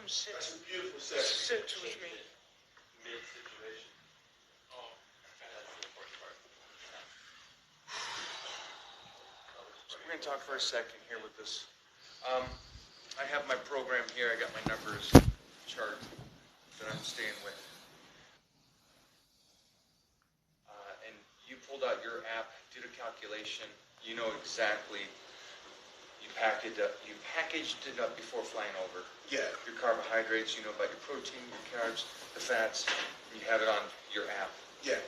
come sit. That's a beautiful section. Sit with me. Mid-situation. Oh, that's the important part. So we're going to talk for a second here with this. I have my program here. I got my numbers chart that I'm staying with. And you pulled out your app, did a calculation. You know exactly. You packaged it up before flying over. Yeah. Your carbohydrates, you know about your protein, your carbs, the fats. And you have it on your app. Yeah.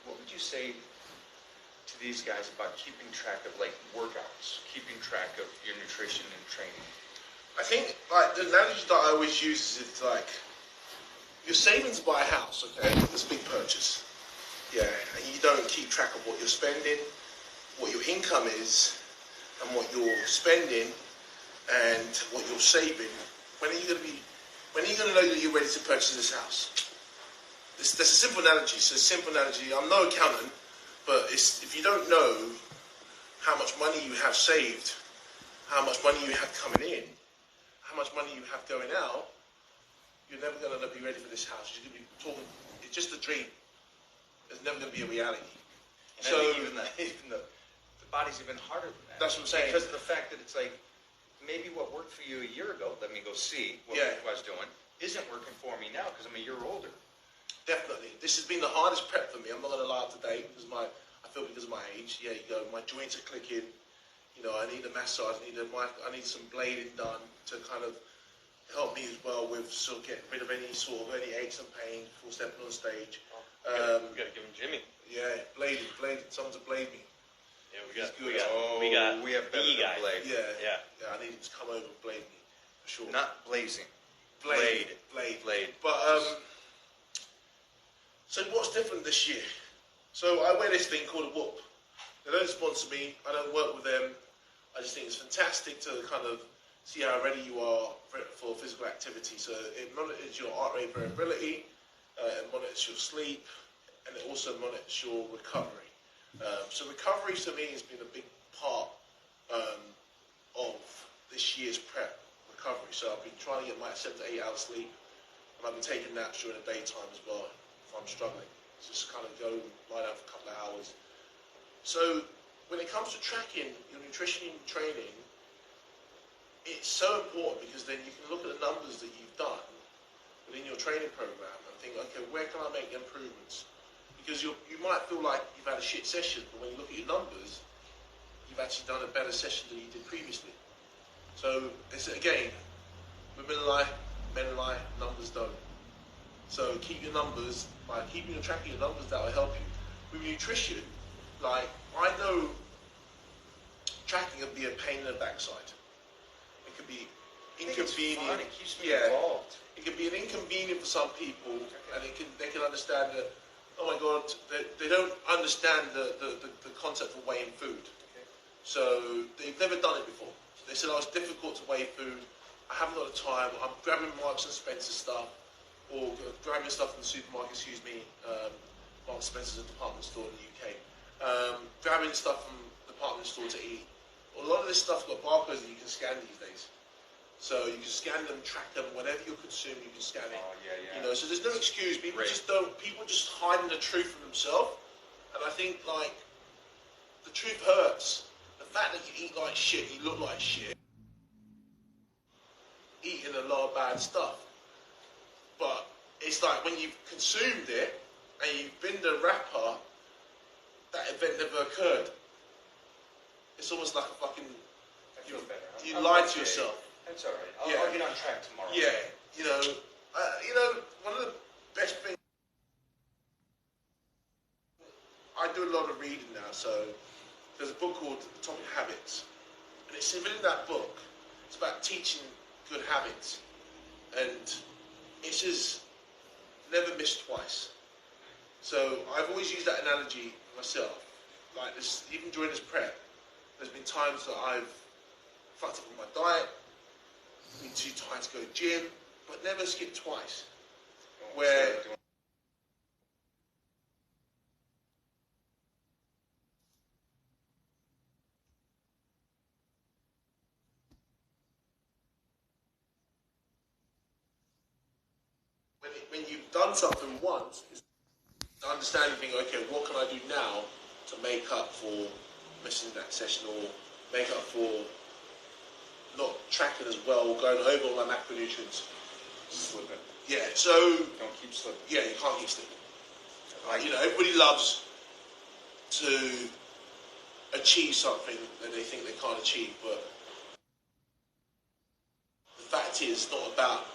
What would you say to these guys about keeping track of like workouts, keeping track of your nutrition and training? I think like the analogy that I always use is it's like your savings to buy a house, okay? It's a big purchase. Yeah. And you don't keep track of what you're spending, what your income is, and what you're spending, and what you're saving. When are you going to know that you're ready to purchase this house? That's a simple analogy. So a simple analogy. I'm no accountant, but if you don't know how much money you have saved, how much money you have coming in, how much money you have going out, you're never going to be ready for this house. You're going to be talking. It's just a dream. It's never going to be a reality. And so I think even the body's even harder than that. That's what I'm saying. Because of the fact that it's like, maybe what worked for you a year ago, let me go see what I was doing, isn't working for me now because I'm a year older. Definitely. This has been the hardest prep for me. I'm not going to lie today because I feel because of my age. Yeah, you go, my joints are clicking. You know, I need a massage. I need some blading done to kind of help me as well with sort of getting rid of any aches and pains before stepping on stage. We got to give him Jimmy. Yeah, blading. Someone to blade me. Yeah, we have better than blade. Yeah. I need him to come over and blade me for sure. Not blazing. Blade. But so what's different this year? So I wear this thing called a Whoop. They don't sponsor me. I don't work with them. I just think it's fantastic to kind of see how ready you are for physical activity. So it monitors your heart rate variability, it monitors your sleep, and it also monitors your recovery. So recovery to me has been a big part of this year's prep recovery. So I've been trying to get my 7 to 8 hours sleep, and I've been taking naps during the daytime as well if I'm struggling. Just kind of go lie down for a couple of hours. So when it comes to tracking your nutrition and training, it's so important because then you can look at the numbers that you've done within your training program and think, okay, where can I make improvements? Because you might feel like you've had a shit session, but when you look at your numbers, you've actually done a better session than you did previously. So it's again, women lie, men lie, numbers don't. So keep your numbers, by keeping your track of your numbers, that will help you. With nutrition, like I know tracking can be a pain in the backside. It could be inconvenient. It keeps me involved. It can be an inconvenient for some people, and they can understand that. Oh my God, they don't understand the concept of weighing food. Okay. So they've never done it before. They said, it's difficult to weigh food. I haven't got the time. I'm grabbing Marks and Spencer stuff, or grabbing stuff from the supermarket. Marks and Spencer's a department store in the UK. Grabbing stuff from the department store to eat. A lot of this stuff's got barcodes that you can scan these days. So you can scan them, track them, whatever you consume, you can scan it. Oh, yeah. You know, so there's no excuse. People just hiding the truth from themselves. And I think, like, the truth hurts. The fact that you eat like shit, you look like shit, eating a lot of bad stuff. But it's like when you've consumed it and you've been the rapper, that event never occurred. It's almost like a fucking... You lied to yourself. That's all right. I'll get on track tomorrow. Yeah, one of the best things... I do a lot of reading now, so there's a book called Atomic Habits. And it's within that book, it's about teaching good habits. And it says, never miss twice. So I've always used that analogy myself. Like this, even during this prep, there's been times that I've fucked up with my diet, been too tired to go to the gym, but never skip twice. Where when you've done something once, it's understanding, thinking, okay, what can I do now to make up for missing that session or make up for not tracking as well, going over all my macronutrients. Slipping. Yeah, so Don't keep slipping. yeah, you can't keep slipping. Like, you know, everybody loves to achieve something that they think they can't achieve, but the fact is, it's not about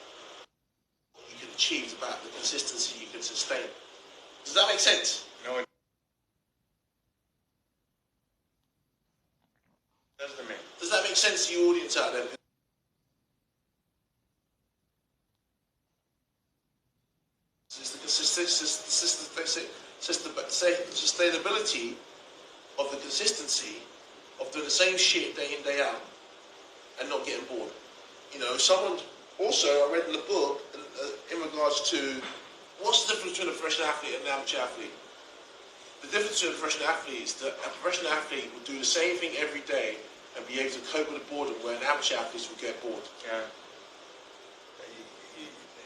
what you can achieve, it's about the consistency you can sustain. Does that make sense? No, it does to me. Does that make sense to your audience out there? It's the sustainability of the consistency of doing the same shit day in, day out and not getting bored. You know, someone also, I read in the book in regards to what's the difference between a professional athlete and an amateur athlete. The difference between a professional athlete is that a professional athlete will do the same thing every day and be able to cope with the boredom, where an amateur athlete will get bored. Yeah.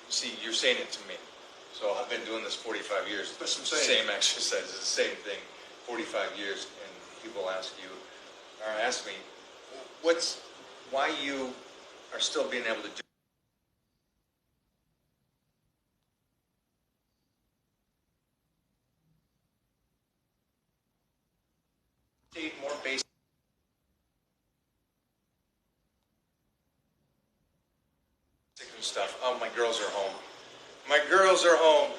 See, you're saying it to me. So I've been doing this 45 years. That's what I'm saying. Same exercises, the same thing, 45 years, and people ask you, or ask me, why you are still being able to do more basic stuff. Oh, my girls are home. My girls are home.